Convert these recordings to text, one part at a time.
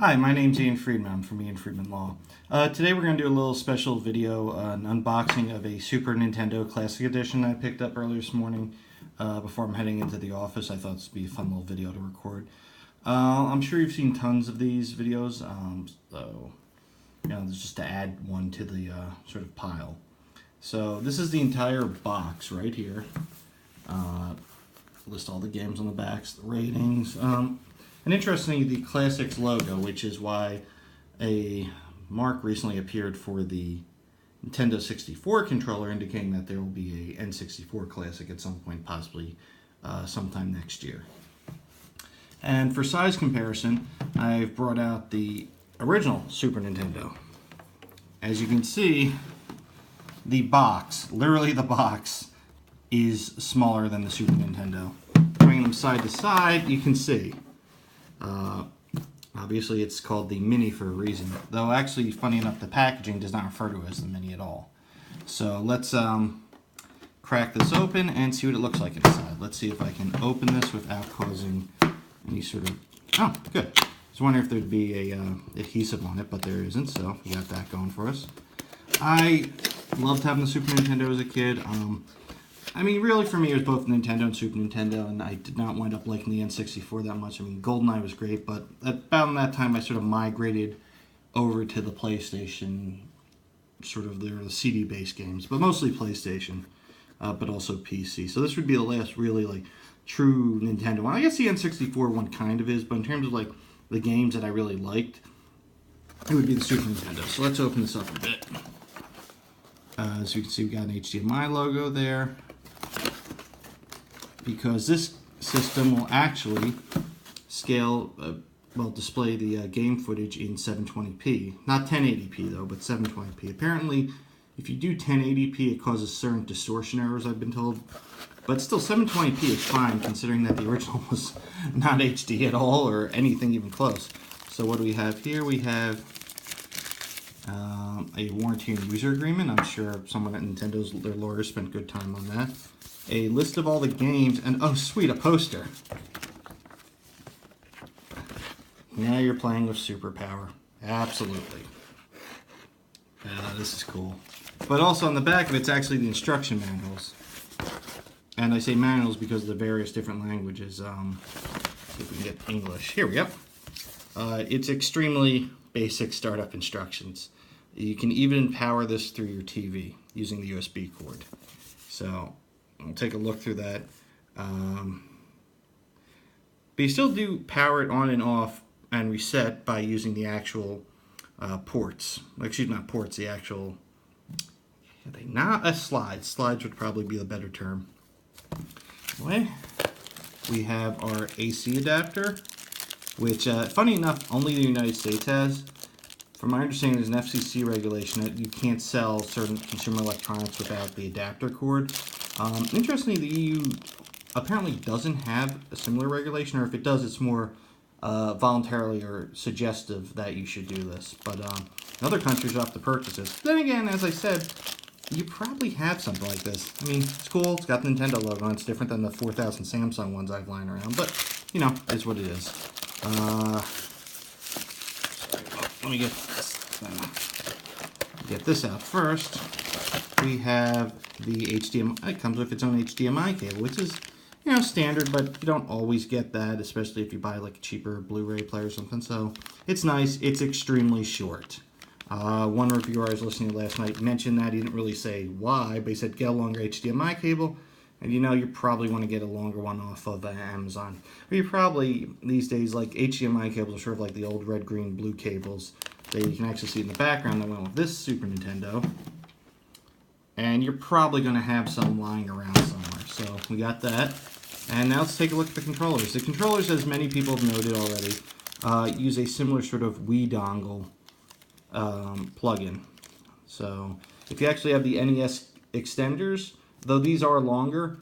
Hi, my name's Ian Friedman. I'm from Friedman Law. Today we're going to do a little special video, an unboxing of a Super Nintendo Classic Edition I picked up earlier this morning before I'm heading into the office. I thought this would be a fun little video to record. I'm sure you've seen tons of these videos, so just to add one to the sort of pile. So this is the entire box right here. List all the games on the backs, the ratings. And interestingly, the Classics logo, which is why a mark recently appeared for the Nintendo 64 controller, indicating that there will be a N64 Classic at some point, possibly sometime next year. And for size comparison, I've brought out the original Super Nintendo. As you can see, the box, literally the box, is smaller than the Super Nintendo. Bringing them side to side, you can see. Obviously it's called the Mini for a reason, though actually, funny enough, the packaging does not refer to it as the Mini at all. So let's crack this open and see what it looks like inside. Let's see if I can open this without causing any sort of... Oh, good. I was wondering if there'd be a adhesive on it, but there isn't, so we got that going for us. I loved having the Super Nintendo as a kid. I mean, really, for me, it was both Nintendo and Super Nintendo, and I did not wind up liking the N64 that much. I mean, GoldenEye was great, but about that time, I sort of migrated over to the PlayStation, sort of the CD-based games, but mostly PlayStation, but also PC. So this would be the last really, true Nintendo one. I guess the N64 one kind of is, but in terms of, the games that I really liked, it would be the Super Nintendo. So let's open this up a bit. As you can see, we got an HDMI logo there, because this system will actually scale, display the game footage in 720p. Not 1080p though, but 720p. Apparently, if you do 1080p, it causes certain distortion errors, I've been told. But still, 720p is fine, considering that the original was not HD at all, or anything even close. So what do we have here? We have a warranty and user agreement. I'm sure someone at Nintendo's, their lawyers, spent good time on that. A list of all the games, and oh sweet, a poster. Now you're playing with superpower. Absolutely. This is cool. But also on the back of it's actually the instruction manuals. And I say manuals because of the various different languages. See if we can get English. Here we go. It's extremely basic startup instructions. You can even power this through your TV using the USB cord. So I'll take a look through that. But you still do power it on and off and reset by using the actual ports. Excuse me, not ports, the actual... Not a slide. Slides would probably be the better term. Anyway, we have our AC adapter, which, funny enough, only the United States has. From my understanding, there's an FCC regulation that you can't sell certain consumer electronics without the adapter cord. Interestingly, the EU apparently doesn't have a similar regulation, or if it does, it's more voluntarily or suggestive that you should do this. But in other countries, you have to purchase this. Then again, as I said, you probably have something like this. I mean, it's cool. It's got the Nintendo logo on it. It's different than the 4,000 Samsung ones I've lying around. But, it's what it is. Sorry. Let me get this out first. We have the HDMI. It comes with its own HDMI cable, which is, standard, but you don't always get that, especially if you buy a cheaper Blu-ray player or something. So it's nice. It's extremely short. One reviewer I was listening to last night mentioned that. He didn't really say why, but he said get a longer HDMI cable, and you probably want to get a longer one off of Amazon. Or you probably, these days, HDMI cables are sort of like the old red, green, blue cables that you can actually see in the background that went with this Super Nintendo. And you're probably going to have some lying around somewhere. So we got that. And now let's take a look at the controllers. The controllers, as many people have noted already, use a similar sort of Wii dongle plug-in. So if you actually have the NES extenders, though these are longer,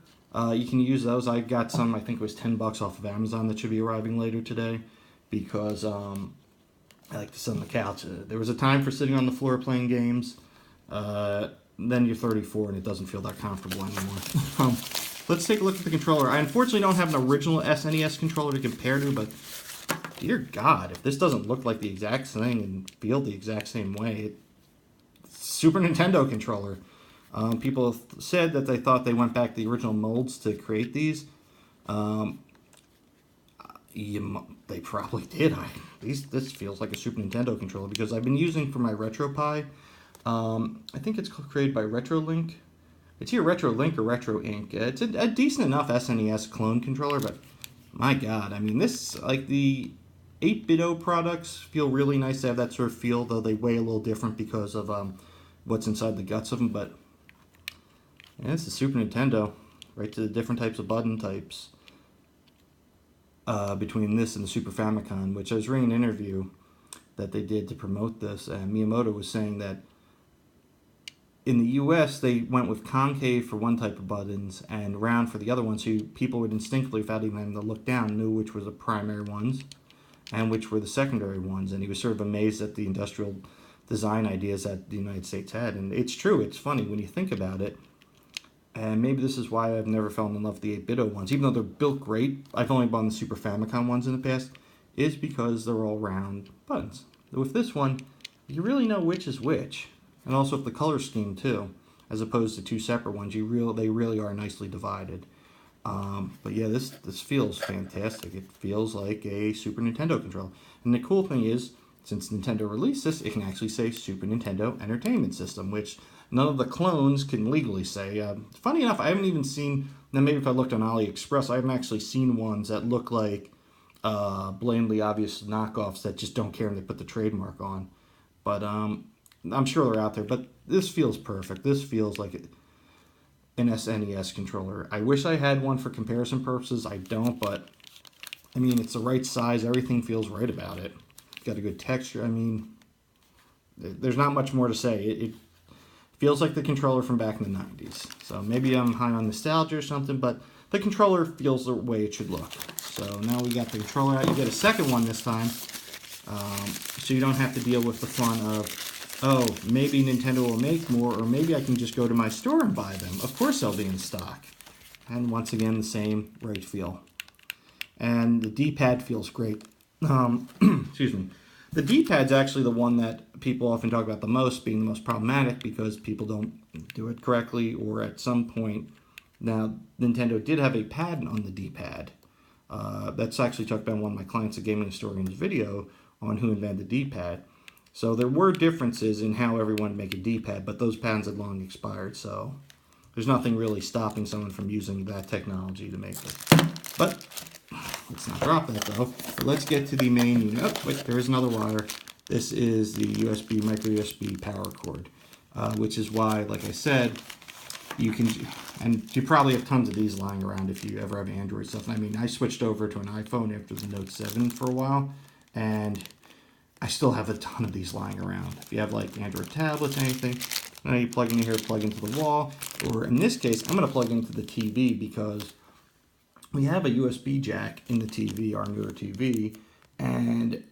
you can use those. I got some, I think it was $10 off of Amazon that should be arriving later today, because I like to sit on the couch. There was a time for sitting on the floor playing games. Then you're 34 and it doesn't feel that comfortable anymore. Let's take a look at the controller. I unfortunately don't have an original SNES controller to compare to, but dear God, if this doesn't look like the exact thing and feel the exact same way, Super Nintendo controller. People said that they thought they went back to the original molds to create these. They probably did. This feels like a Super Nintendo controller because I've been using for my RetroPie. I think it's created by RetroLink. It's either RetroLink or Retro Inc. It's a decent enough SNES clone controller, but my God, I mean, this, like, the 8-bit products feel really nice to have that sort of feel, though they weigh a little different because of what's inside the guts of them. But yeah, it's the Super Nintendo, right to the different types of button types between this and the Super Famicom, which I was reading an interview that they did to promote this, and Miyamoto was saying that in the US, they went with concave for one type of buttons and round for the other one, so people would instinctively, without even having to look down, knew which were the primary ones and which were the secondary ones. And he was sort of amazed at the industrial design ideas that the United States had. And it's true, it's funny when you think about it. And maybe this is why I've never fallen in love with the 8-bit ones. Even though they're built great, I've only bought the Super Famicom ones in the past, is because they're all round buttons. With this one, you really know which is which. And also with the color scheme too, as opposed to two separate ones, they really are nicely divided. But yeah, this feels fantastic. It feels like a Super Nintendo controller. And the cool thing is, since Nintendo released this, it can actually say Super Nintendo Entertainment System, which none of the clones can legally say. Funny enough, I haven't even seen, now maybe if I looked on AliExpress, I haven't actually seen ones that look like blatantly obvious knockoffs that just don't care and they put the trademark on. But I'm sure they're out there, but this feels perfect. This feels like an SNES controller. I wish I had one for comparison purposes. I don't, but I mean, it's the right size. Everything feels right about it. It's got a good texture. I mean, there's not much more to say. It feels like the controller from back in the 90s. So maybe I'm high on nostalgia or something, but the controller feels the way it should look. So now we got the controller out. You get a second one this time, so you don't have to deal with the fun of, oh, maybe Nintendo will make more, or maybe I can just go to my store and buy them. Of course they'll be in stock. And once again, the same right feel. And the D-pad feels great. Excuse me. The D-pad's actually the one that people often talk about the most, being the most problematic because people don't do it correctly, or at some point. Now, Nintendo did have a pad on the D-pad. That's actually talked about in one of my clients, a gaming historian's video on who invented the D-pad. So there were differences in how everyone would make a D-pad, but those patents had long expired, so there's nothing really stopping someone from using that technology to make it. But let's not drop that, though. Let's get to the main unit. Oh, wait, there is another wire. This is the USB, micro USB power cord, which is why, like I said, you can, and you probably have tons of these lying around if you ever have Android stuff. I mean, I switched over to an iPhone after the Note 7 for a while, and I still have a ton of these lying around. If you have like Android tablets, anything, you plug in here, plug into the wall, or in this case, I'm going to plug into the TV because we have a USB jack in the TV, our newer TV, and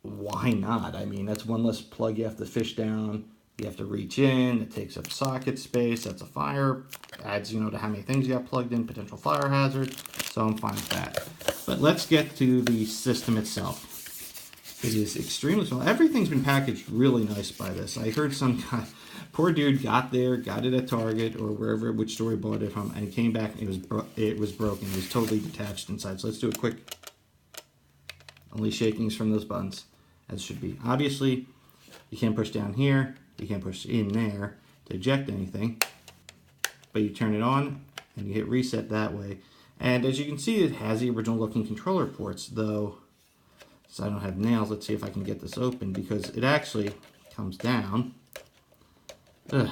why not? I mean, that's one less plug you have to fish down. You have to reach in. It takes up socket space. That's a fire. Adds, to how many things you got plugged in, potential fire hazard. So I'm fine with that. But let's get to the system itself. It is extremely small. Everything's been packaged really nice by this. I heard some guy, poor dude, got it at Target or wherever, which store he bought it from, and he came back and it was broken. It was totally detached inside. So let's do a quick, only shakings from those buttons, as should be. Obviously, you can't push down here. You can't push in there to eject anything, but you turn it on and you hit reset that way. And as you can see, it has the original looking controller ports, though. So I don't have nails. Let's see if I can get this open because it actually comes down. Ugh.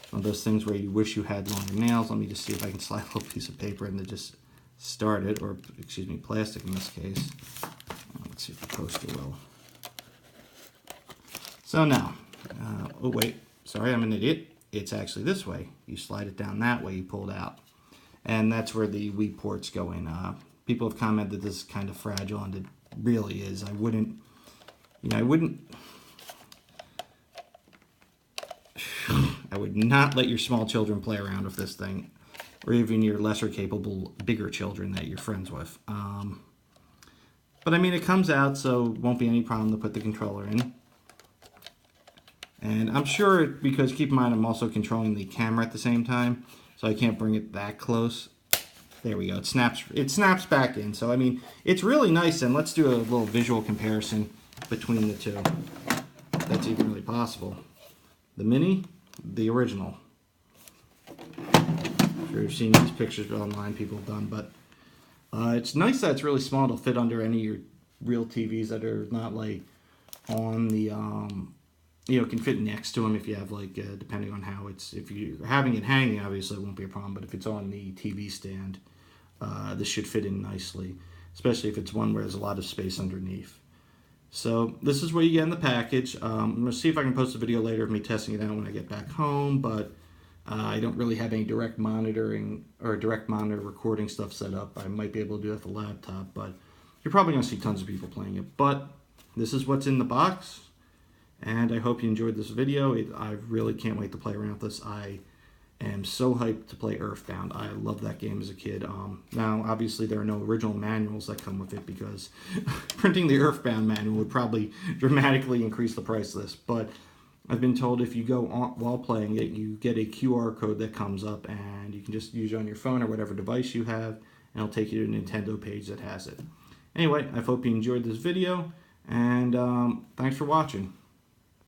One of those things where you wish you had longer nails. Let me just see if I can slide a little piece of paper in to just start it, or excuse me, plastic in this case. Let's see if the poster will. So now, oh wait, sorry, I'm an idiot. It's actually this way. You slide it down that way, you pull it out. And that's where the Wii ports go in. People have commented that this is kind of fragile, and it really is. I wouldn't I would not let your small children play around with this thing, or even your lesser capable, bigger children that you're friends with. But I mean, it comes out, so it won't be any problem to put the controller in. And I'm sure, because keep in mind I'm also controlling the camera at the same time, so I can't bring it that close. There we go. It snaps back in. So I mean, it's really nice. And let's do a little visual comparison between the two. If that's even really possible. The Mini, the original. I'm sure you've seen these pictures online people have done, but it's nice that it's really small. It'll fit under any of your real TVs that are not like on the you know, can fit next to them if you have like depending on how it's, if you're having it hanging, obviously it won't be a problem, but if it's on the TV stand, this should fit in nicely, especially if it's one where there's a lot of space underneath. So this is what you get in the package. I'm going to see if I can post a video later of me testing it out when I get back home, but I don't really have any direct monitoring or direct monitor recording stuff set up. I might be able to do it with the laptop, but you're probably going to see tons of people playing it. But this is what's in the box. And I hope you enjoyed this video. I really can't wait to play around with this. I am so hyped to play Earthbound. I loved that game as a kid. Now, obviously, there are no original manuals that come with it because printing the Earthbound manual would probably dramatically increase the price of this. But I've been told if you go on, while playing it, you get a QR code that comes up, and you can just use it on your phone or whatever device you have, and it'll take you to a Nintendo page that has it. Anyway, I hope you enjoyed this video, and thanks for watching.